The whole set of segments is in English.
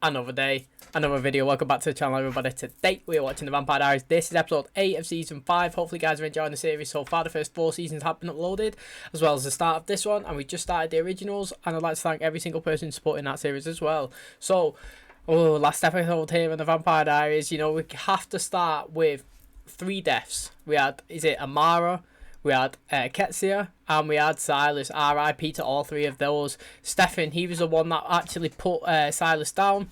Another day, another video. Welcome back to the channel, everybody. Today we are watching the Vampire Diaries. This is episode 8 of season 5. Hopefully you guys are enjoying the series so far. The first 4 seasons have been uploaded, as well as the start of this one, and we just started the originals, and I'd like to thank every single person supporting that series as well. So, last episode here on the Vampire Diaries, you know, we have to start with 3 deaths. We had, Amara? We had Ketsia, and we had Silas. R.I.P. to all 3 of those. Stefan, he was the one that actually put Silas down.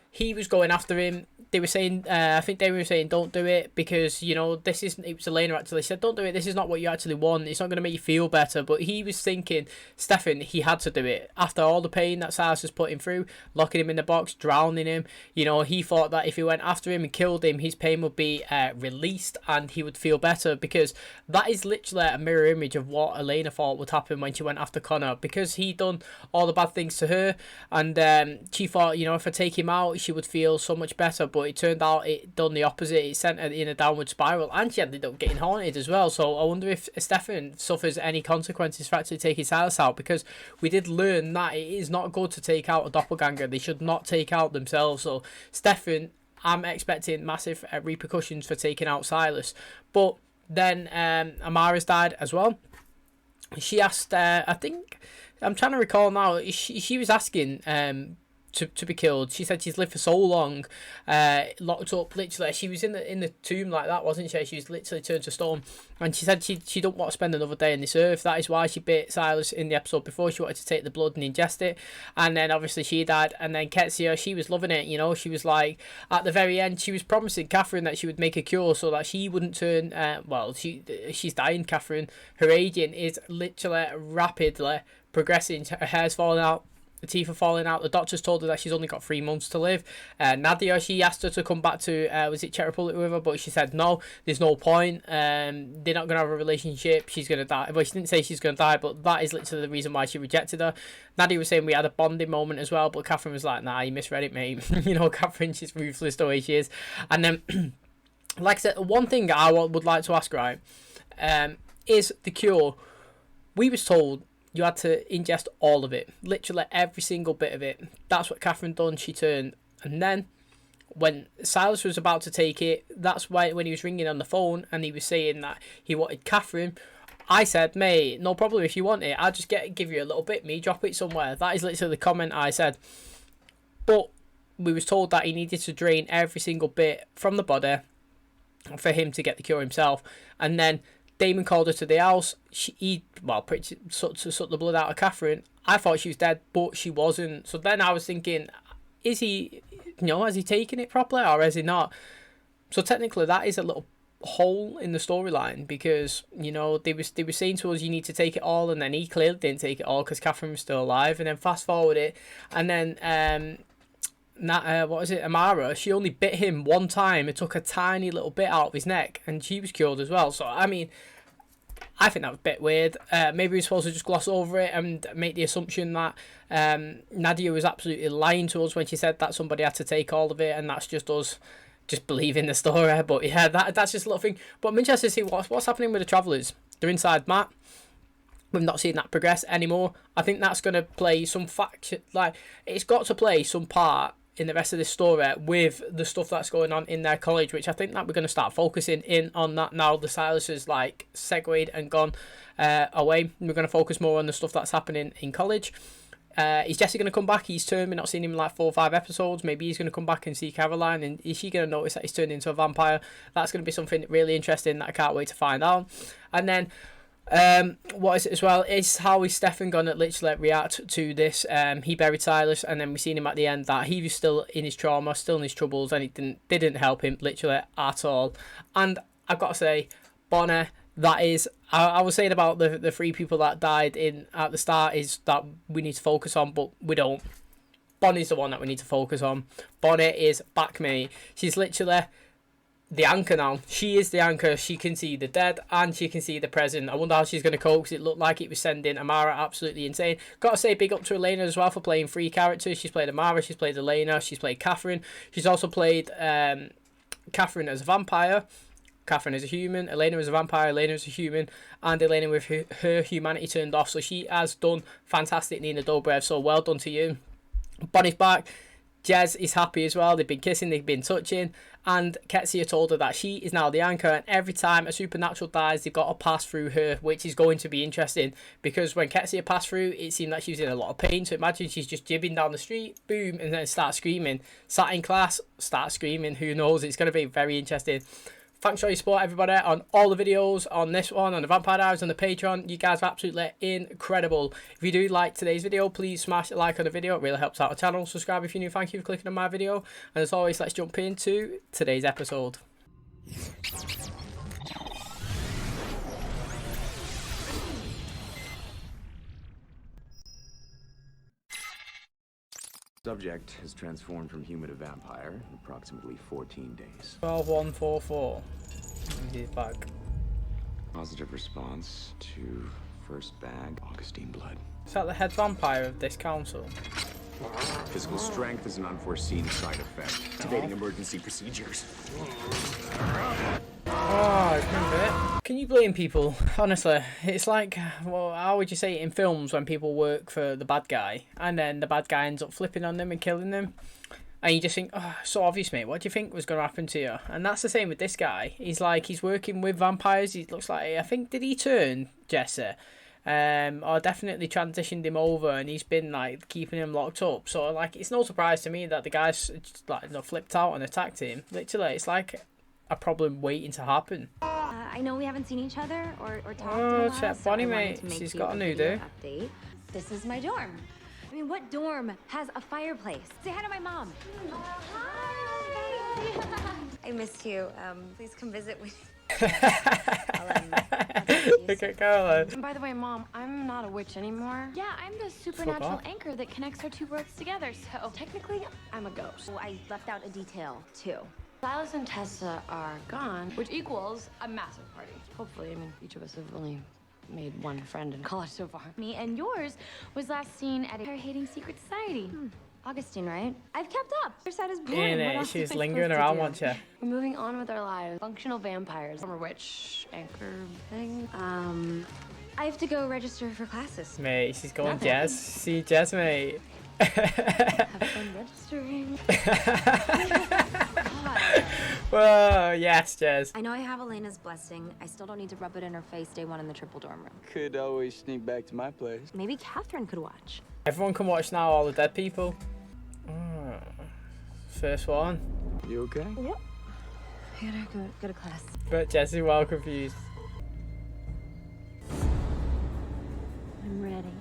He was going after him. They were saying, I think they were saying, don't do it, because, you know, this isn't, it was Elena actually said, don't do it, this is not what you actually want, it's not going to make you feel better. But he was thinking, Stefan, he had to do it. After all the pain that Silas was putting through, locking him in the box, drowning him, you know, he thought that if he went after him and killed him, his pain would be released and he would feel better, because that is literally a mirror image of what Elena thought would happen when she went after Connor, because he done all the bad things to her, and she thought, you know, if I take him out, she would feel so much better. But it turned out it done the opposite. It sent her in a downward spiral, and she ended up getting haunted as well. So I wonder if Stefan suffers any consequences for actually taking Silas out, because we did learn that it is not good to take out a doppelganger. They should not take out themselves. So Stefan, I'm expecting massive repercussions for taking out Silas. But then Amara's died as well. She asked, I think, I'm trying to recall now, she was asking to be killed. She said she's lived for so long, locked up, literally. She was in the tomb like that, wasn't she? She was literally turned to stone, and she said she don't want to spend another day on this earth. That is why she bit Silas in the episode before. She wanted to take the blood and ingest it, and then obviously she died. And then Ketsia, she was loving it, you know. She was like, at the very end, she was promising Katherine that she would make a cure so that she wouldn't turn, well, she's dying, Katherine. Her aging is literally rapidly progressing. Her hair's falling out, the teeth are falling out. The doctors told her that she's only got 3 months to live. Nadia, she asked her to come back to, was it Czech Republic with her? But she said, no, there's no point. They're not going to have a relationship. She's going to die. Well, she didn't say she's going to die, but that is literally the reason why she rejected her. Nadia was saying we had a bonding moment as well, but Katherine was like, nah, you misread it, mate. You know, Katherine, she's ruthless the way she is. And then, like I said, one thing I would like to ask, right, is the cure. We was told you had to ingest all of it, literally every single bit of it. That's what Katherine done. She turned, and then when Silas was about to take it, that's why when he was ringing on the phone and he was saying that he wanted Katherine, I said, mate, no problem if you want it. I'll just give you a little bit, me drop it somewhere. That is literally the comment I said. But we was told that he needed to drain every single bit from the body for him to get the cure himself, and then Damon called her to the house. He pretty sucked the blood out of Katherine. I thought she was dead, but she wasn't. So then I was thinking, is he, you know, has he taken it properly or has he not? So technically that is a little hole in the storyline, because, you know, they were saying to us you need to take it all, and then he clearly didn't take it all because Katherine was still alive. And then fast forward it, and then Amara, she only bit him one time. It took a tiny little bit out of his neck, and she was cured as well. So I mean, I think that was a bit weird. Maybe we're supposed to just gloss over it and make the assumption that Nadia was absolutely lying to us when she said that somebody had to take all of it, and that's just us just believing the story. But yeah, that's just a little thing. But I'm interested to see what's happening with the Travellers. They're inside Matt. We've not seen that progress anymore. I think that's going to play some it's got to play some part in the rest of this story with the stuff that's going on in their college, which I think that we're going to start focusing in on that now. The Silas is like segued and gone away. We're going to focus more on the stuff that's happening in college. Is Jesse going to come back? He's turned. We've not seen him in like 4 or 5 episodes. Maybe he's going to come back and see Caroline, and is she going to notice that he's turned into a vampire? That's going to be something really interesting that I can't wait to find out. And then what is it as well is how is Stefan gonna literally react to this. He buried Silas, and then we seen him at the end that he was still in his trauma, still in his troubles, and it didn't help him literally at all. And I've got to say, Bonner, that is, I was saying about the 3 people that died at the start is that we need to focus on, but we don't. Bonnie's the one that we need to focus on. Bonnie is back, mate. She's literally the anchor now. She is the anchor. She can see the dead and she can see the present. I wonder how she's going to cope, because it looked like it was sending Amara absolutely insane. Got to say big up to Elena as well for playing 3 characters. She's played Amara, she's played Elena, she's played Katherine. She's also played Katherine as a vampire, Katherine as a human, Elena as a vampire, Elena as a human, and Elena with her humanity turned off. So she has done fantastic, Nina Dobrev, so well done to you. Bonnie's back. Jez is happy as well. They've been kissing, they've been touching, and Ketsia told her that she is now the anchor, and every time a supernatural dies, they've got to pass through her, which is going to be interesting, because when Ketsia passed through, it seemed like she was in a lot of pain. So imagine she's just jibbing down the street, boom, and then start screaming. Sat in class, start screaming. Who knows? It's going to be very interesting. Thanks for your support, everybody, on all the videos, on this one, on the Vampire Diaries, on the Patreon. You guys are absolutely incredible. If you do like today's video, please smash a like on the video. It really helps out the channel. Subscribe if you're new. Thank you for clicking on my video. And as always, let's jump into today's episode. Subject has transformed from human to vampire in approximately 14 days. 12144. He's back. Positive response to first bag, Augustine blood. Is that the head vampire of this council? Physical strength is an unforeseen side effect. Activating emergency procedures. Oh, it's been a bit. Can you blame people? Honestly, it's like, well, how would you say it in films when people work for the bad guy and then the bad guy ends up flipping on them and killing them? And you just think, oh, so obvious, mate. What do you think was going to happen to you? And that's the same with this guy. He's like, he's working with vampires. He looks like, I think, did he turn Jesse? Or definitely transitioned him over, and he's been like keeping him locked up. So like, it's no surprise to me that the guy's just, like, flipped out and attacked him. Literally, it's like a problem waiting to happen. I know we haven't seen each other or talked in a Oh, while, check so Bonnie, I wanted mate. to make She's you got a new video do. update. This is my dorm. I mean, what dorm has a fireplace? Say hi to my mom. Hi. I missed you. Please come visit with me. Look at Caroline. And by the way, Mom, I'm not a witch anymore. Yeah, I'm the supernatural Forgot. anchor that connects our two worlds together, so technically, I'm a ghost. Oh, I left out a detail, too. Silas and Tessa are gone, which equals a massive party. Hopefully, I mean, each of us have only made one friend in college so far. Me and yours was last seen at a hating secret society. Augustine, right? I've kept up. Your side is boring. In What it, else she's am I lingering supposed to around, do? wasn't she? We're moving on with our lives. Functional vampires. Former witch anchor thing. I have to go register for classes. Mate, she's going Nothing. Jez. See Jez, mate. Have fun registering. Whoa, yes, Jez. I know I have Elena's blessing. I still don't need to rub it in her face day one in the triple dorm room. Could always sneak back to my place. Maybe Katherine could watch. Everyone can watch now, all the dead people. First one. You okay? Yep. I gotta go to class. But Jez is well confused. I'm ready.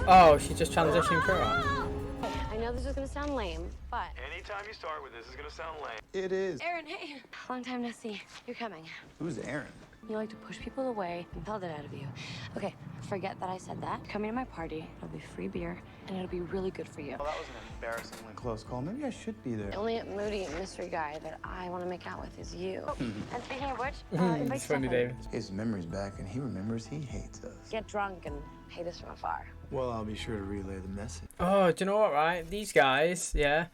Oh, she just transitioned through her. I know this is gonna sound lame, but Anytime you start with this is gonna sound lame. It is. Aaron, hey, long time no see. You're coming. Who's Aaron? You like to push people away and pelt it out of you. Okay, forget that I said that. Coming to my party, it'll be free beer, and it'll be really good for you. Well, that was an embarrassingly close call. Maybe I should be there. The only moody mystery guy that I want to make out with is you. And speaking of which, invite It's funny, Stefan. David. His memory's back, and he remembers he hates us. Get drunk and hate us from afar. Well, I'll be sure to relay the message. Oh, do you know what, right? These guys, yeah,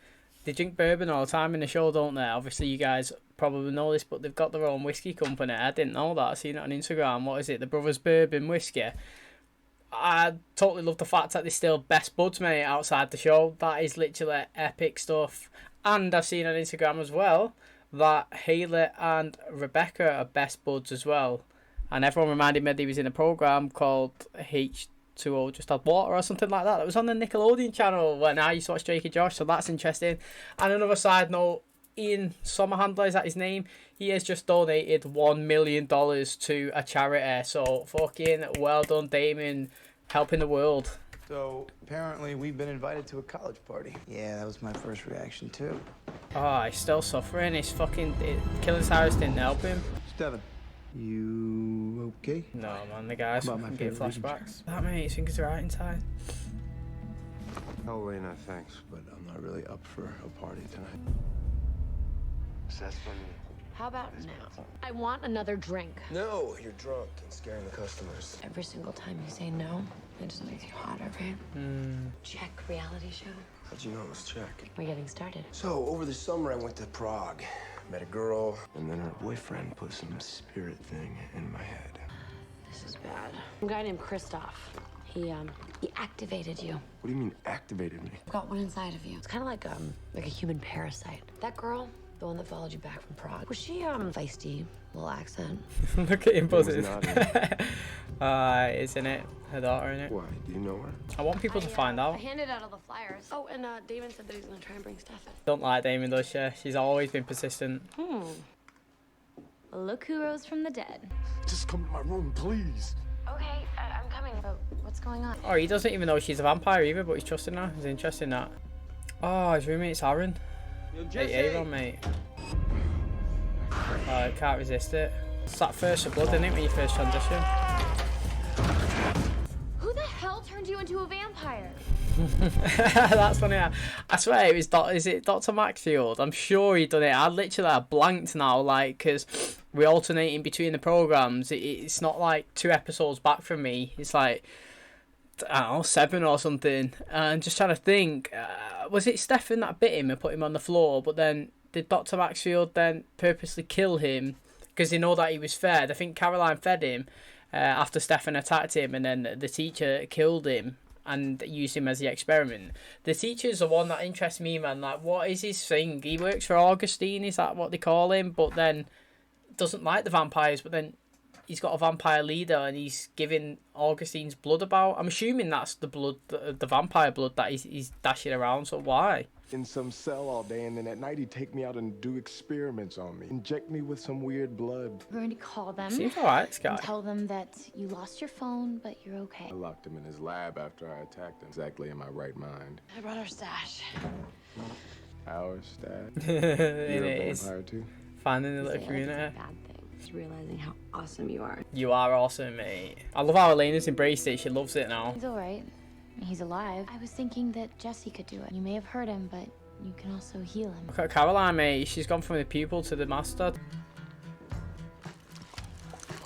they drink bourbon all the time in the show, don't they? Obviously, you guys probably know this, but they've got their own whiskey company. I didn't know that. I seen it on Instagram. What is it? The Brothers Bourbon Whiskey. I totally love the fact that they're still best buds, mate, outside the show. That is literally epic stuff. And I've seen on Instagram as well that Haley and Rebecca are best buds as well. And everyone reminded me that he was in a program called H2O Just Had Water or something like that. That was on the Nickelodeon channel when I used to watch Drake and Josh, so that's interesting. And another side note, Ian Sommerhandler, is that his name? He has just donated $1 million to a charity. So fucking well done, Damon, helping the world. So, apparently, we've been invited to a college party. Yeah, that was my first reaction, too. Oh, he's still suffering. He's fucking... Killing Cyrus didn't help him. Stefan, you okay? No, man, the guy's About my fucking getting favorite flashbacks. That, mate, his fingers are right in time. Oh, Lena, thanks. But I'm not really up for a party tonight. That's funny. How about now? I want another drink. No, you're drunk and scaring the customers. Every single time you say no, it just makes you hotter, right? Check reality show. How'd you know it was check? We're getting started. So, over the summer, I went to Prague. Met a girl, and then her boyfriend put some spirit thing in my head. This is bad. A guy named Christoph. He activated you. What do you mean, activated me? Got one inside of you. It's kind of like a human parasite. That girl, the one that followed you back from Prague, was she feisty, little accent? Look at him buzzing. Nadia. Isn't it her daughter, in it? Why? Do you know her? I want people to find I out. handed out all the flyers. Oh, and Damon said that he's gonna try and bring Stefan. Don't like Damon, does she? She's always been persistent. Look who rose from the dead. Just come to my room, please. Okay, I'm coming. But what's going on? Oh, he doesn't even know she's a vampire either, but he's trusting her. He's interested in that. Oh, his roommate's Aaron. Hey, Aaron, mate. Oh, I can't resist it. It's that first of blood, isn't it, when you first transition? Who the hell turned you into a vampire? That's funny. I swear it was is it Dr. Maxfield? I'm sure he done it. I literally blanked now, like, because we're alternating between the programs. It's not like 2 episodes back from me. It's like, I don't know, 7 or something. And just trying to think, was it Stefan that bit him and put him on the floor? But then did Dr. Maxfield then purposely kill him because they know that he was fed? I think Caroline fed him after Stefan attacked him, and then the teacher killed him and used him as the experiment. The teacher's the one that interests me, man. Like, what is his thing? He works for Augustine, is that what they call him? But then doesn't like the vampires, but then he's got a vampire leader and he's giving Augustine's blood about. I'm assuming that's the blood, the vampire blood that he's dashing around, so why? In some cell all day, and then at night he'd take me out and do experiments on me. Inject me with some weird blood. We're going to call them Seems alright, this guy. and tell them that you lost your phone, but you're okay. I locked him in his lab after I attacked him. Exactly in my right mind. I brought our stash. Our stash. It You're a is. vampire too? Finding the Say little it like it's a community. bad thing. It's realizing how awesome you are. You are awesome, mate. I love how Elena's embraced it. She loves it now. He's all right. He's alive. I was thinking that Jesse could do it. You may have hurt him, but you can also heal him. Look at Caroline, mate. She's gone from the pupil to the master.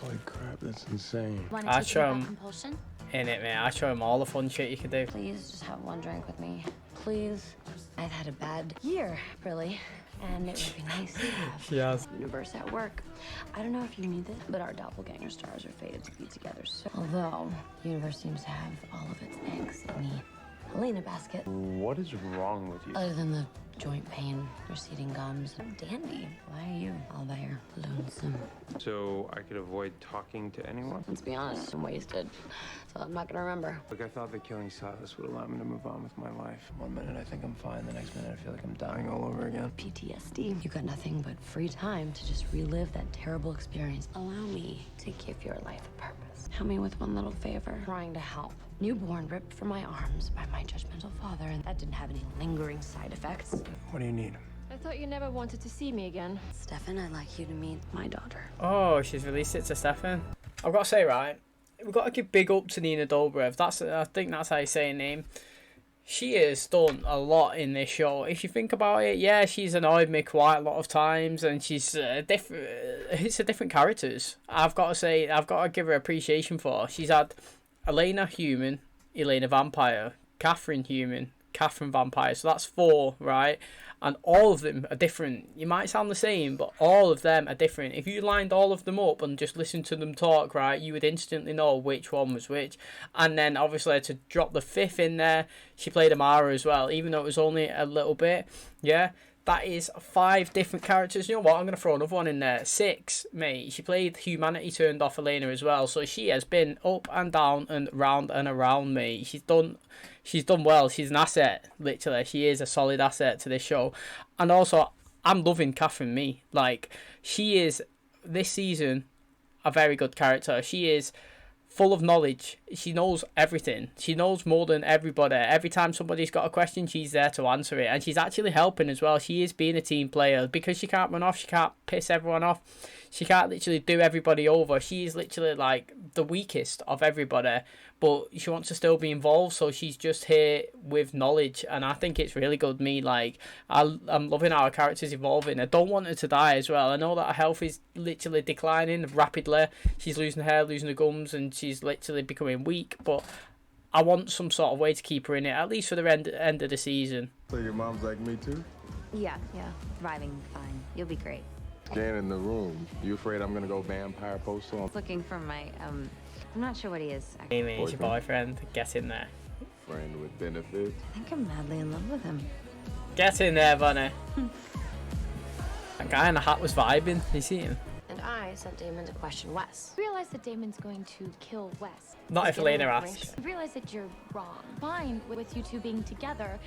Holy crap, that's insane. Want I to take show care of him. that compulsion? In it, mate. I show him all the fun shit you can do. Please just have one drink with me. Please. I've had a bad year, really. And it would be nice to have Yes. the universe at work. I don't know if you need this, but our doppelganger stars are fated to be together soon. Although, the universe seems to have all of its eggs in the Helena basket. What is wrong with you? Other than the joint pain, receding gums. I'm dandy. Why are you all by your lonesome? So I could avoid talking to anyone? Let's be honest, I'm wasted. So I'm not gonna remember. Look, I thought that killing Silas would allow me to move on with my life. One minute I think I'm fine, the next minute I feel like I'm dying all over again. PTSD. You got nothing but free time to just relive that terrible experience. Allow me to give your life a purpose. Help me with one little favor. Trying to help. Newborn ripped from my arms by my judgmental father, and that didn't have any lingering side effects. What do you need? I thought you never wanted to see me again. Stefan, I'd like you to meet my daughter. Oh, she's released it to Stefan. I've got to say, right, we've got to give big up to Nina Dobrev. I think that's how you say her name. She has done a lot in this show. If you think about it, yeah, she's annoyed me quite a lot of times, and she's different. It's a different characters. I've got to say, I've got to give her appreciation for her. She's had Elena human, Elena vampire, Katherine human, Katherine vampire. So that's 4, right? And all of them are different. You might sound the same, but all of them are different. If you lined all of them up and just listened to them talk, right, you would instantly know which one was which. And then obviously to drop the 5th in there, she played Amara as well, even though it was only a little bit. Yeah, that is 5 different characters. You know what? I'm going to throw another one in there. 6, mate. She played Humanity Turned Off Elena as well. So she has been up and down and round and around, mate. She's done well. She's an asset, literally. She is a solid asset to this show. And also, I'm loving Katherine Me. Like, she is, this season, a very good character. She is full of knowledge. She knows everything. She knows more than everybody. Every time somebody's got a question, she's there to answer it. And she's actually helping as well. She is being a team player. Because she can't run off, she can't piss everyone off. She can't literally do everybody over. She is literally like the weakest of everybody, but she wants to still be involved, so she's just here with knowledge, and I think it's really good. I'm loving how her character's evolving. I don't want her to die as well. I know that her health is literally declining rapidly. She's losing her hair, losing her gums, and she's literally becoming weak, but I want some sort of way to keep her in it, at least for the end of the season. So your mom's like me too? Yeah, thriving fine. You'll be great. Scan in the room. You afraid I'm gonna go vampire postal? Looking for my I'm not sure what he is. Amy is your boyfriend. Get in there. Friend with benefits. I think I'm madly in love with him. Get in there, Bunny. That guy in the hat was vibing. You see him? And I sent Damon to question Wes. I realize that Damon's going to kill Wes. Not if Get Elena information. asks. I realize that you're wrong. Fine with you two being together,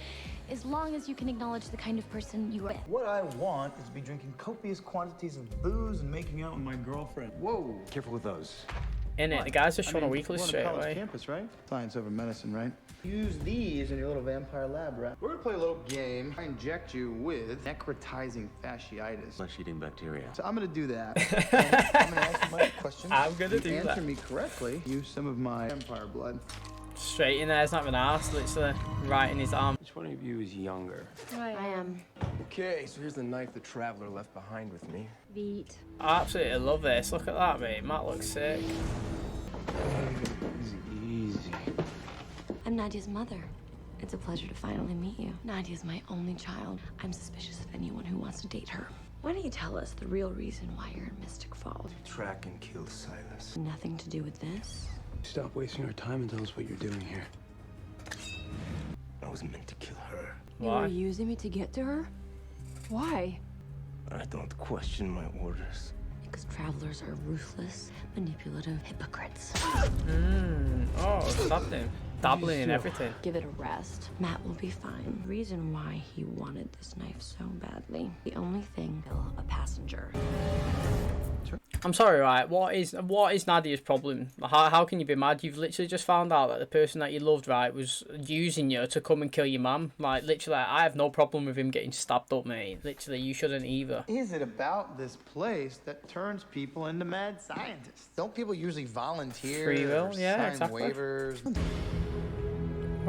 as long as you can acknowledge the kind of person you are. What I want is to be drinking copious quantities of booze and making out with my girlfriend. Whoa, careful with those. In it, the guy's just showing a weekly we're on straight college away. campus, right? Science over medicine, right? Use these in your little vampire lab rat. We're gonna play a little game. I inject you with necrotizing fasciitis. Flesh-eating bacteria. So I'm gonna do that. I'm gonna ask you my questions. I'm gonna You do answer that. me correctly. Use some of my vampire blood. Straight in there, it's not even asked, literally right in his arm. Which one of you is younger? I am. Okay, so here's the knife the traveler left behind with me. Beat. I absolutely love this. Look at that, mate. Matt looks sick. Easy. I'm Nadia's mother. It's a pleasure to finally meet you. Nadia's my only child. I'm suspicious of anyone who wants to date her. Why don't you tell us the real reason why you're in Mystic Falls? Track and kill Silas. Nothing to do with this. Stop wasting our time and tell us what you're doing here. I was meant to kill her. You Why? were using me to get to her? Why? I don't question my orders. Because travelers are ruthless, manipulative hypocrites. Oh, stabbed him. Dabbling in everything. Give it a rest. Matt will be fine. The reason why he wanted this knife so badly. The only thing, kill a passenger. I'm sorry, right? What is Nadia's problem? How can you be mad? You've literally just found out that the person that you loved, right, was using you to come and kill your mum. Like, literally, I have no problem with him getting stabbed up, mate. Literally, you shouldn't either. Is it about this place that turns people into mad scientists? Don't people usually volunteer? Free will? or Yeah, sign exactly. waivers?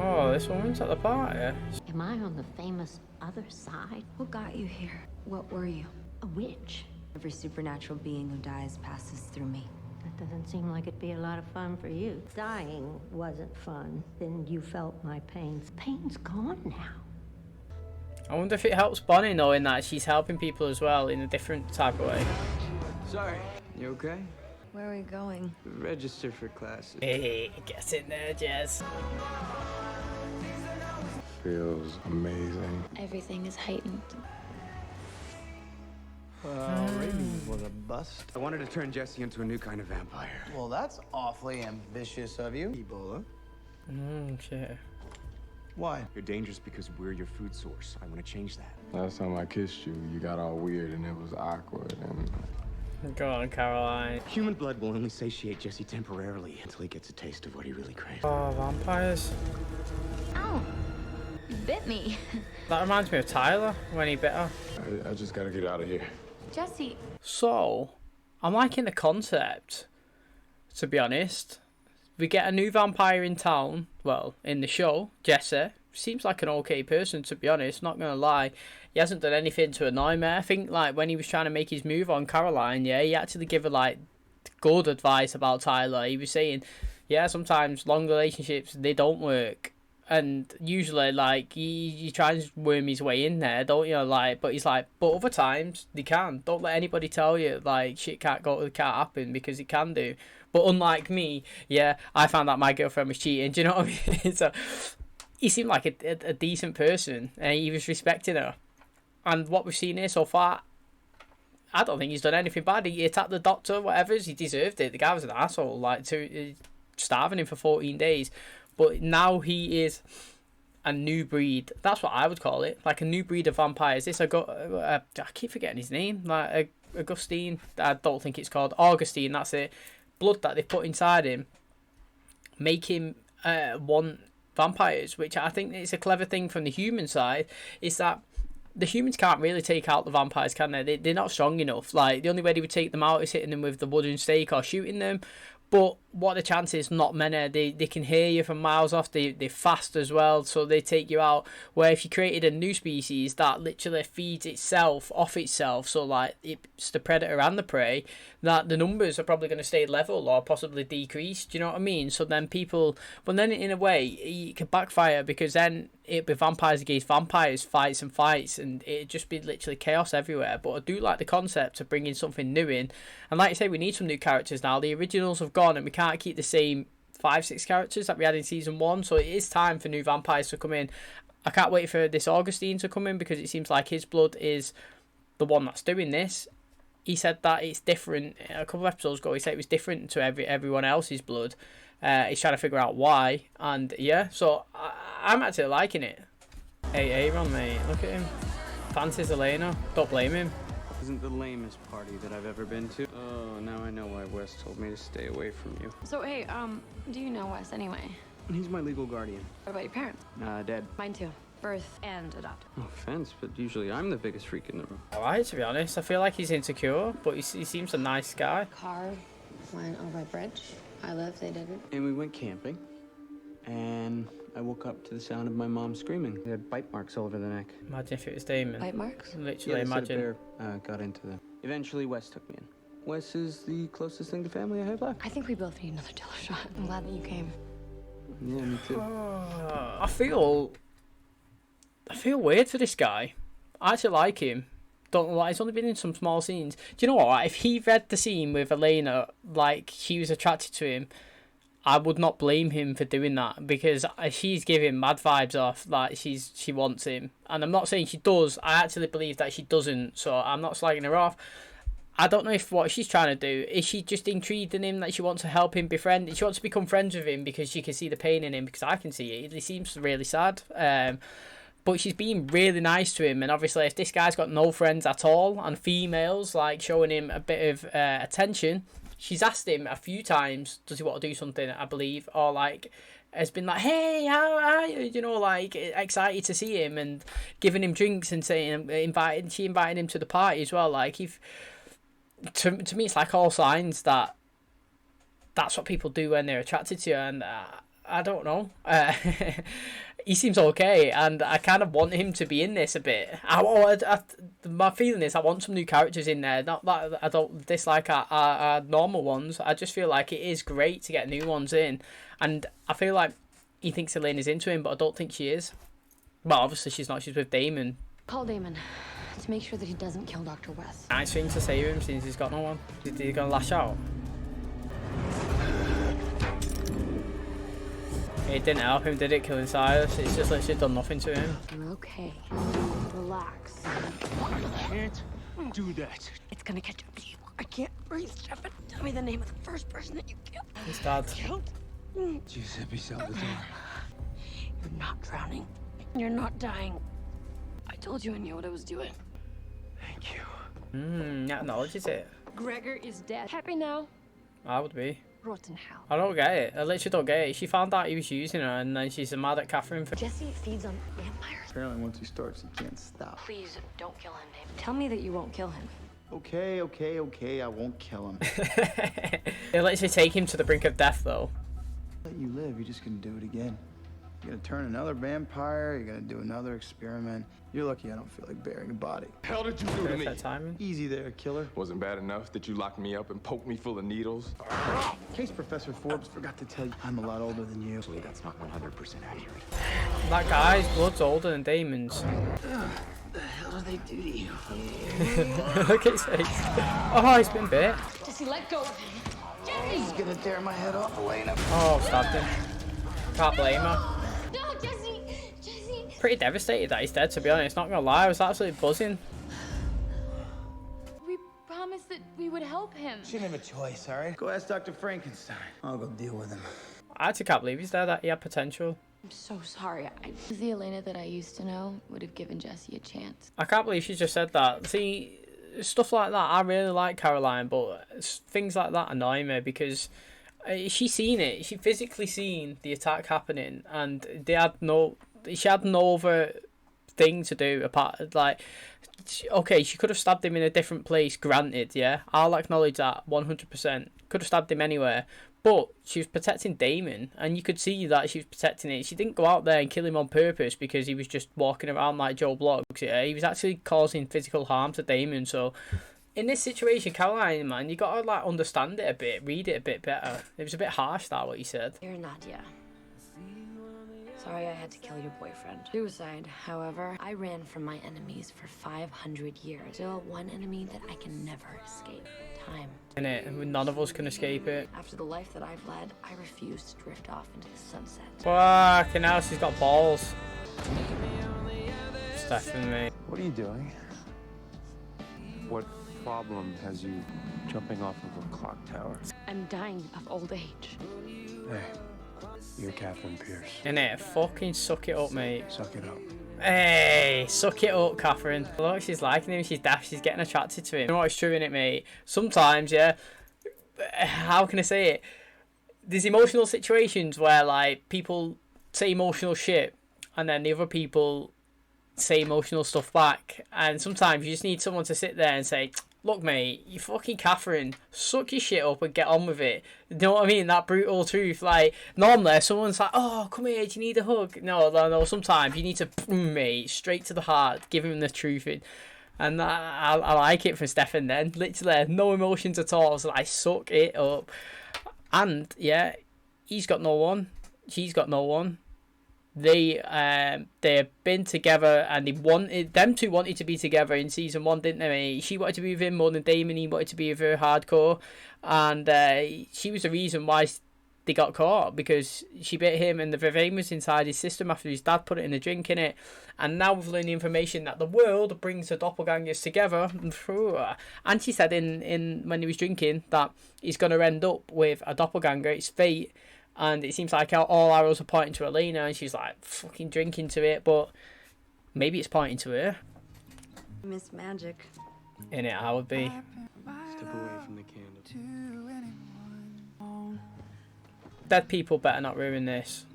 Oh, this woman's at the party. Am I on the famous other side? What got you here? What were you? A witch? Every supernatural being who dies passes through me. That doesn't seem like it'd be a lot of fun for you. Dying wasn't fun. Then you felt my pain. Pain's gone now. I wonder if it helps Bonnie knowing that she's helping people as well in a different type of way. Sorry, you okay? Where are we going? Register for classes. Hey, get in there, Jez. Feels amazing. Everything is heightened. Raven was a bust. I wanted to turn Jesse into a new kind of vampire. Well, that's awfully ambitious of you. Ebola. Shit. Why? You're dangerous because we're your food source. I want to change that. Last time I kissed you, you got all weird and it was awkward and Go on, Caroline. Human blood will only satiate Jesse temporarily until he gets a taste of what he really craves. Oh, vampires. Ow! You bit me. That reminds me of Tyler when he bit her. I just gotta get out of here. Jesse. So, I'm liking the concept, to be honest. We get a new vampire in town, well, in the show, Jesse. Seems like an okay person, to be honest, not gonna lie. He hasn't done anything to annoy me. I think, like, when he was trying to make his move on Caroline, yeah, he actually gave her, like, good advice about Tyler. He was saying, yeah, sometimes long relationships, they don't work. And usually, like, you try and worm his way in there, don't you? Like, but he's like, but other times, they can. Don't let anybody tell you, like, shit can't happen, because it can do. But unlike me, yeah, I found out my girlfriend was cheating, do you know what I mean? So, he seemed like a decent person, and he was respecting her. And what we've seen here so far, I don't think he's done anything bad. He attacked the doctor, whatever, he deserved it. The guy was an asshole, like, starving him for 14 days. But now he is a new breed. That's what I would call it. Like a new breed of vampires. I keep forgetting his name. Like Augustine. I don't think it's called. Augustine, that's it. Blood that they put inside him. Make him want vampires. Which I think is a clever thing from the human side. Is that the humans can't really take out the vampires, can they? They're not strong enough. Like, the only way they would take them out is hitting them with the wooden stake or shooting them. But what the chances? Not many. They can hear you from miles off. They're fast as well, so they take you out. Where if you created a new species that literally feeds itself off itself, so like it's the predator and the prey, that the numbers are probably going to stay level or possibly decrease. Do you know what I mean? So then people, but then in a way it can backfire, because then it'd be vampires against vampires, fights and fights, and it'd just be literally chaos everywhere. But I do like the concept of bringing something new in, and like I say, we need some new characters now. The originals have gone, and we can't keep the same 5-6 characters that we had in season 1, so it is time for new vampires to come in. I can't wait for this Augustine to come in, because it seems like his blood is the one that's doing this. He said that it's different a couple of episodes ago. He said it was different to everyone else's blood. He's trying to figure out why, and yeah, so I'm actually liking it. Hey Aaron, mate, look at him. Fancies Elena. Don't blame him. Isn't the lamest party that I've ever been to. Oh, now I know why Wes told me to stay away from you. So, hey, do you know Wes anyway? He's my legal guardian. What about your parents? Dead. Mine too. Birth and adopted. No offense, but usually I'm the biggest freak in the room. Alright, to be honest, I feel like he's insecure, but he seems a nice guy. Car went over a bridge. I lived, they didn't. And we went camping, and I woke up to the sound of my mom screaming. They had bite marks all over the neck. Imagine if it was Damon. Bite marks? Literally, yeah, imagine. A bear got into them. Eventually, Wes took me in. Wes is the closest thing to family I have left. I think we both need another Diller shot. I'm glad that you came. Yeah, me too. I feel weird for this guy. I actually like him. Don't know why. He's only been in some small scenes. Do you know what? If he read the scene with Elena like she was attracted to him, I would not blame him for doing that, because she's giving mad vibes off like she wants him. And I'm not saying she does. I actually believe that she doesn't. So I'm not slagging her off. I don't know if what she's trying to do is she just intrigued in him, that she wants to help him befriend. She wants to become friends with him because she can see the pain in him. Because I can see it. He seems really sad. But she's being really nice to him, and obviously if this guy's got no friends at all, and females like showing him a bit of attention, she's asked him a few times, does he want to do something, I believe, or like has been like, hey, how are you, you know, like excited to see him, and giving him drinks and saying, she invited him to the party as well. Like, if to me it's like all signs that that's what people do when they're attracted to you, and I don't know. He seems okay, and I kind of want him to be in this a bit. My feeling is I want some new characters in there. Not that I don't dislike our normal ones. I just feel like it is great to get new ones in. And I feel like he thinks Elena's into him, but I don't think she is. Well, obviously she's not. She's with Damon. Call Damon to make sure that he doesn't kill Dr. Wes. Nice thing to save him since he's got no one. Is he going to lash out? It didn't help him, did it, killing Silas? It's just literally done nothing to him. You're okay. Relax. I can't do that. It's gonna catch up to you. I can't breathe, Stefan. Tell me the name of the first person that you killed. His dad. Killed? Giuseppe Salvatore. You're not drowning. You're not dying. I told you I knew what I was doing. Thank you. That acknowledges it. Gregor is dead. Happy now? I would be. Rotten hell. I don't get it. I literally don't get it. She found out he was using her, and then she's mad at Katherine for... Jesse feeds on vampires. Apparently once he starts, he can't stop. Please don't kill him, Dave. Tell me that you won't kill him. Okay, I won't kill him. They literally take him to the brink of death, though. Let you live, you're just gonna do it again. You're gonna turn another vampire, you're gonna do another experiment. You're lucky I don't feel like burying a body. The hell did you do to me? Perfect timing. Easy there, killer. Wasn't bad enough that you locked me up and poked me full of needles? In case Professor Forbes forgot to tell you, I'm a lot older than you. Actually, that's not 100% accurate. That guy's blood's older than Damon's. The hell do they do to you? Look at his face. Oh, he's been bit. Jesse, let go of him. He's gonna tear my head off, Elena. Oh, stabbed him. Can't blame her. No, Jesse! Jesse! Pretty devastated that he's dead, to be honest. Not gonna lie, I was absolutely buzzing. We promised that we would help him. She didn't have a choice, all right? Go ask Dr. Frankenstein. I'll go deal with him. I actually can't believe he's dead. That he had potential. I'm so sorry. The Elena that I used to know would have given Jesse a chance. I can't believe she just said that. See, stuff like that, I really like Caroline, but things like that annoy me because she's seen it. She physically seen the attack happening, and she had no other thing to do apart. Like, okay, she could have stabbed him in a different place. Granted, yeah, I'll acknowledge that 100%. Could have stabbed him anywhere. But she was protecting Damon, and you could see that she was protecting it. She didn't go out there and kill him on purpose because he was just walking around like Joe Bloggs. Yeah? He was actually causing physical harm to Damon. So, in this situation, Caroline, man, you gotta like understand it a bit, read it a bit better. It was a bit harsh, that what you said. You're Nadia. Sorry I had to kill your boyfriend. Suicide, however, I ran from my enemies for 500 years. Still one enemy that I can never escape. Time. Innit? None of us can escape it. After the life that I've led, I refuse to drift off into the sunset. Fucking hell, she's got balls. Stefan, mate. What are you doing? What problem has you jumping off of a clock tower? I'm dying of old age. Hey, you're Catherine Pierce. Innit? Fucking suck it up, mate. Suck it up. Hey, suck it up, Katherine. Look, she's liking him, she's daft, she's getting attracted to him. You know what's true in it, mate? Sometimes, yeah, how can I say it? There's emotional situations where, like, people say emotional shit, and then the other people say emotional stuff back. And sometimes you just need someone to sit there and say, look, mate, you fucking Katherine, suck your shit up and get on with it. You know what I mean? That brutal truth. Like, normally someone's like, oh, come here, do you need a hug? No, sometimes you need to, mate, straight to the heart, give him the truth. And I like it from Stefan then. Literally, no emotions at all. So, like, suck it up. And, yeah, he's got no one. She's got no one. They've been together, and them two wanted to be together in season 1, didn't they? She wanted to be with him more than Damon. He wanted to be with her hardcore, and she was the reason why they got caught, because she bit him, and the vein was inside his system after his dad put it in a drink in it. And now we've learned the information that the world brings the doppelgangers together, and she said in when he was drinking that he's going to end up with a doppelganger. It's fate. And it seems like all arrows are pointing to Elena, and she's like fucking drinking to it, but maybe it's pointing to her. Miss Magic. In it, I would be. Step away from the candle. Dead people better not ruin this.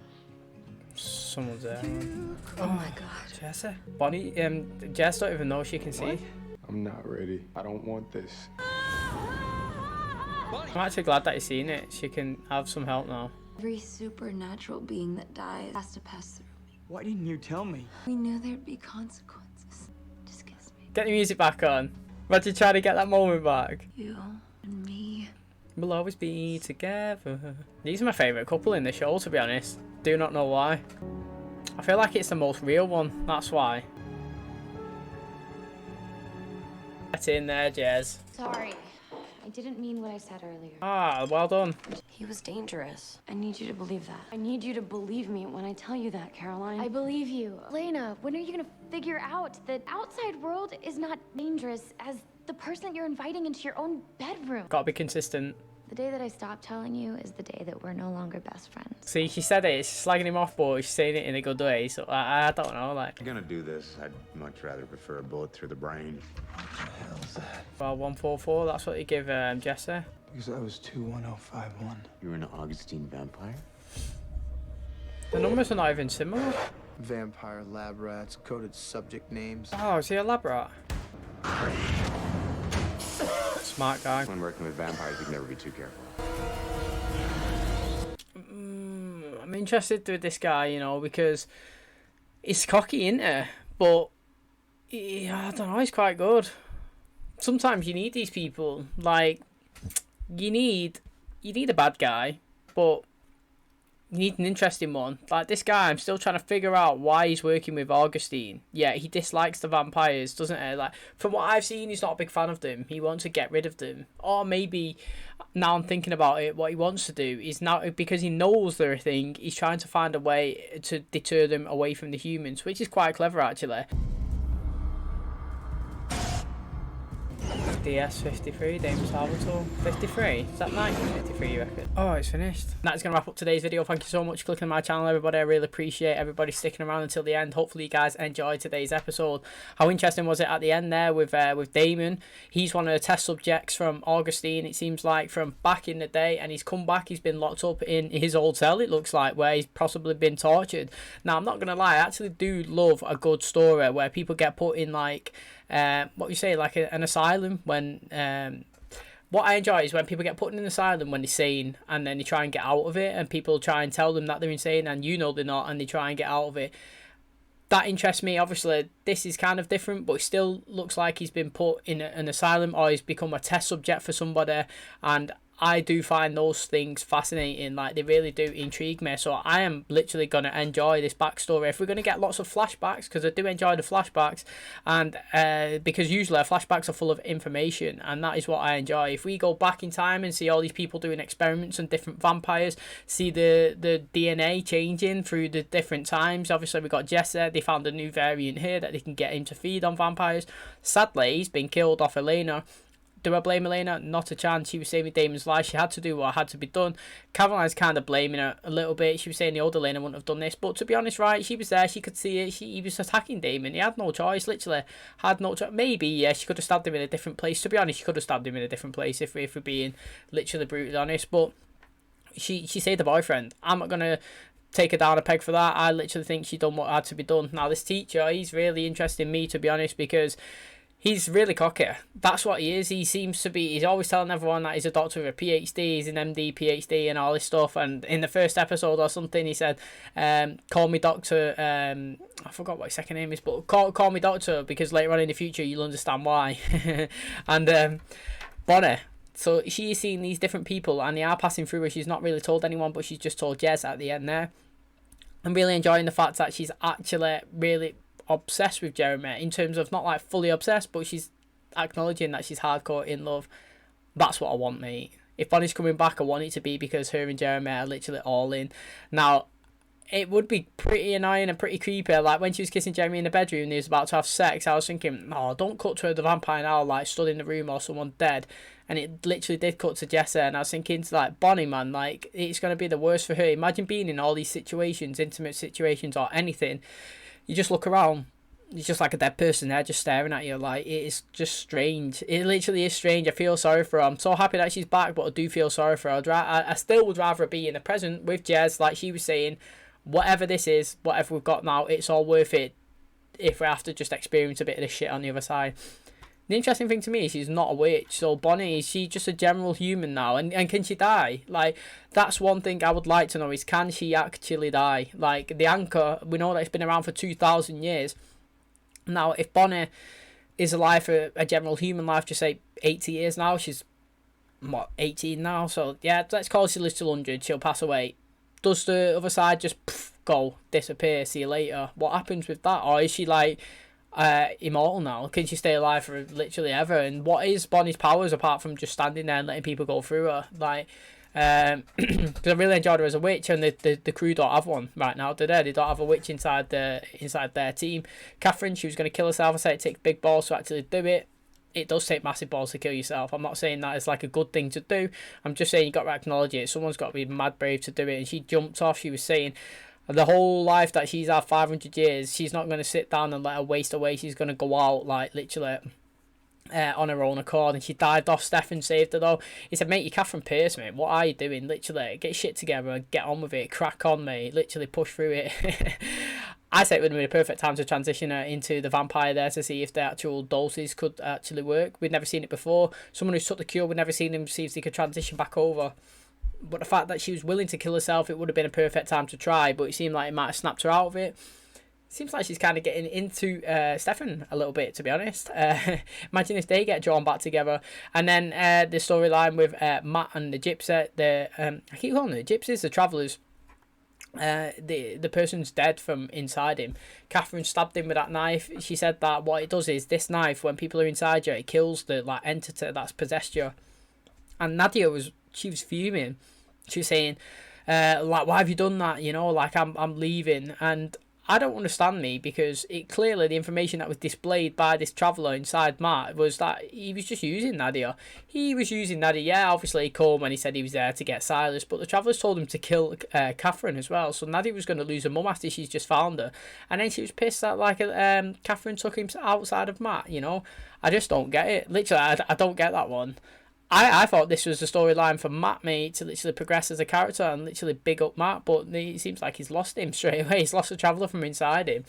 Someone's there. Oh my god. Jess, Bonnie, Jess don't even know she can see. I'm not ready. I don't want this. I'm actually glad that you've seen it. She can have some help now. Every supernatural being that dies has to pass through me. Why didn't you tell me? We knew there'd be consequences. Just kiss me. Get the music back on. Imagine trying to get that moment back. You and me. We'll always be together. These are my favourite couple in the show, to be honest. Do not know why. I feel like it's the most real one, that's why. Get in there, Jez. Sorry. I didn't mean what I said earlier. Ah, well done. He was dangerous. I need you to believe that. I need you to believe me when I tell you that, Caroline. I believe you. Elena, when are you gonna figure out that outside world is not dangerous as the person that you're inviting into your own bedroom? Gotta be consistent. The day that I stop telling you is the day that we're no longer best friends. See, she said it. She's slagging him off, but she's saying it in a good way. So I don't know, like. If you're gonna do this, I'd much rather prefer a bullet through the brain. What the hell's that? Well, 144. That's what you give Jesse. Because I was 21051. You're an Augustine vampire? The numbers are not even similar. Vampire lab rats, coded subject names. Oh, is he a lab rat? Smart guy. When working with vampires, you can never be too careful. I'm interested with this guy, you know, because he's cocky, isn't he? But I don't know, he's quite good. Sometimes you need these people. Like, you need a bad guy, but you need an interesting one. Like this guy, I'm still trying to figure out why he's working with Augustine. Yeah, he dislikes the vampires, doesn't he? Like, from what I've seen, he's not a big fan of them. He wants to get rid of them. Or maybe, now I'm thinking about it, what he wants to do is now, because he knows they're a thing, he's trying to find a way to deter them away from the humans, which is quite clever, actually. DS53, Dame Salvatore. 53? Is that 1953, you reckon? Oh, it's finished. That's going to wrap up today's video. Thank you so much for clicking on my channel, everybody. I really appreciate everybody sticking around until the end. Hopefully you guys enjoyed today's episode. How interesting was it at the end there with Damon? He's one of the test subjects from Augustine, it seems like, from back in the day, and he's come back. He's been locked up in his old cell, it looks like, where he's possibly been tortured. Now, I'm not going to lie, I actually do love a good story where people get put in, like, what you say, like an asylum. When what I enjoy is when people get put in an asylum when they're sane, and then they try and get out of it, and people try and tell them that they're insane, and you know they're not, and they try and get out of it. That interests me. Obviously, this is kind of different, but it still looks like he's been put in an asylum, or he's become a test subject for somebody, and I do find those things fascinating. Like, they really do intrigue me. So I am literally going to enjoy this backstory. If we're going to get lots of flashbacks, because I do enjoy the flashbacks, and because usually flashbacks are full of information, and that is what I enjoy. If we go back in time and see all these people doing experiments on different vampires, see the DNA changing through the different times. Obviously, we got Jess there. They found a new variant here that they can get him to feed on vampires. Sadly, he's been killed off Elena. Do I blame Elena? Not a chance. She was saving Damon's life. She had to do what had to be done. Caroline's kind of blaming her a little bit. She was saying the old Elena wouldn't have done this. But to be honest, right, she was there. She could see it. He was attacking Damon. He had no choice, literally. Had no choice. Maybe, yeah, she could have stabbed him in a different place. To be honest, she could have stabbed him in a different place if we're being literally brutally honest. But she saved the boyfriend. I'm not going to take her down a peg for that. I literally think she done what had to be done. Now, this teacher, he's really interesting me, to be honest, because he's really cocky. That's what he is. He seems to be, he's always telling everyone that he's a doctor with a PhD, he's an MD, PhD and all this stuff. And in the first episode or something, he said, call me doctor, I forgot what his second name is, but call me doctor, because later on in the future you'll understand why. And Bonnie, so she's seeing these different people and they are passing through her. She's not really told anyone, but she's just told Jez at the end there. I'm really enjoying the fact that she's actually really obsessed with Jeremy, in terms of not like fully obsessed, but she's acknowledging that she's hardcore in love. That's what I want, mate. If Bonnie's coming back, I want it to be because her and Jeremy are literally all in. Now, it would be pretty annoying and pretty creepy, like when she was kissing Jeremy in the bedroom and he was about to have sex. I was thinking, oh, don't cut to the vampire now, like stood in the room or someone dead. And it literally did cut to Jessa, and I was thinking, like, Bonnie, man, like, it's going to be the worst for her. Imagine being in all these situations, intimate situations or anything. You just look around, it's just like a dead person there just staring at you. Like, it is just strange. It literally is strange. I feel sorry for her. I'm so happy that she's back, but I do feel sorry for her. I still would rather be in the present with Jez, like she was saying. Whatever this is, whatever we've got now, it's all worth it if we have to just experience a bit of this shit on the other side. The interesting thing to me is she's not a witch. So Bonnie, is she just a general human now? And can she die? Like, that's one thing I would like to know, is can she actually die? Like, the anchor, we know that it's been around for 2,000 years. Now, if Bonnie is alive for a general human life, just say 80 years now, she's, what, 18 now? So, yeah, let's call she lives till 100, she'll pass away. Does the other side just go, disappear, see you later? What happens with that? Or is she, like, immortal now? Can she stay alive for literally ever? And what is Bonnie's powers apart from just standing there and letting people go through her? Like, because I really enjoyed her as a witch, and the crew don't have one right now, do they? They don't have a witch inside their team. Katherine, she was going to kill herself. I said it takes big balls to actually do it. It does take massive balls to kill yourself. I'm not saying that it's like a good thing to do. I'm just saying you got to acknowledge it. Someone's got to be mad brave to do it. And she jumped off. She was saying the whole life that she's had, 500 years, she's not going to sit down and let her waste away. She's going to go out, like, literally on her own accord. And she dived off. Stefan saved her, though. He said, mate, you're Catherine Pierce, mate. What are you doing? Literally, get your shit together and get on with it. Crack on, mate. Literally push through it. I say it would have been a perfect time to transition her into the vampire there, to see if the actual doses could actually work. We'd never seen it before. Someone who's took the cure, we'd never seen him, see if they could transition back over. But the fact that she was willing to kill herself, it would have been a perfect time to try, but it seemed like it might have snapped her out of it. Seems like she's kind of getting into Stefan a little bit, to be honest. Imagine if they get drawn back together. And then the storyline with Matt and the gypsy, I keep calling them the gypsies, the travellers. The person's dead from inside him. Catherine stabbed him with that knife. She said that what it does is, this knife, when people are inside you, it kills the like entity that's possessed you. And Nadia was fuming. She was saying, like, why have you done that? You know, like, I'm leaving. And I don't understand, me, because it clearly, the information that was displayed by this traveller inside Matt was that he was just using Nadia. He was using Nadia, yeah, obviously he came when he said he was there to get Silas, but the travellers told him to kill Catherine as well. So Nadia was going to lose her mum after she's just found her. And then she was pissed that, like, Catherine took him outside of Matt, you know. I just don't get it. Literally, I don't get that one. I thought this was the storyline for Matt, mate, to literally progress as a character and literally big up Matt, but it seems like he's lost him straight away. He's lost a traveller from inside him.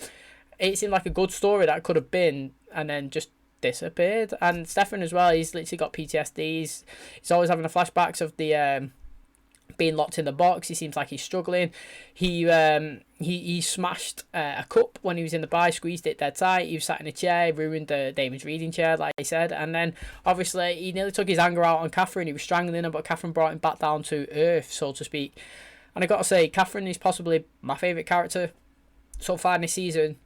It seemed like a good story that could have been, and then just disappeared. And Stefan as well, he's literally got PTSD. He's always having the flashbacks of the being locked in the box. He seems like he's struggling. He smashed a cup when he was in the bar, squeezed it dead tight. He was sat in a chair, ruined Damon's reading chair, like I said. And then obviously he nearly took his anger out on Katherine. He was strangling her, but Katherine brought him back down to earth, so to speak. And I got to say, Katherine is possibly my favourite character so far in this season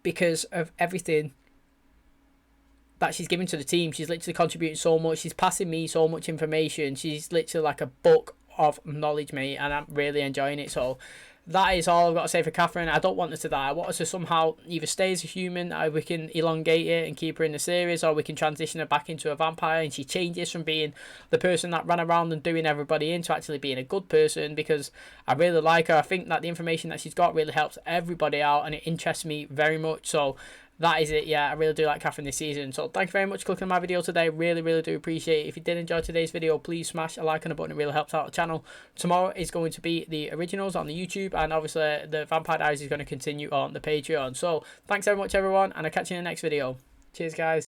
because of everything that she's given to the team. She's literally contributing so much. She's passing me so much information. She's literally like a book of knowledge, mate, and I'm really enjoying it. So that is all I've got to say for Katherine. I don't want her to die. I want her to somehow either stay as a human, we can elongate it and keep her in the series, or we can transition her back into a vampire and she changes from being the person that ran around and doing everybody in to actually being a good person, because I really like her. I think that the information that she's got really helps everybody out and it interests me very much. So that is it. Yeah, I really do like Katherine this season. So thank you very much for clicking on my video today. Really do appreciate it. If you did enjoy today's video, please smash a like on the button. It really helps out the channel. Tomorrow is going to be the originals on the YouTube, and obviously the Vampire Diaries is going to continue on the Patreon. So thanks very much, everyone, and I'll catch you in the next video. Cheers, guys.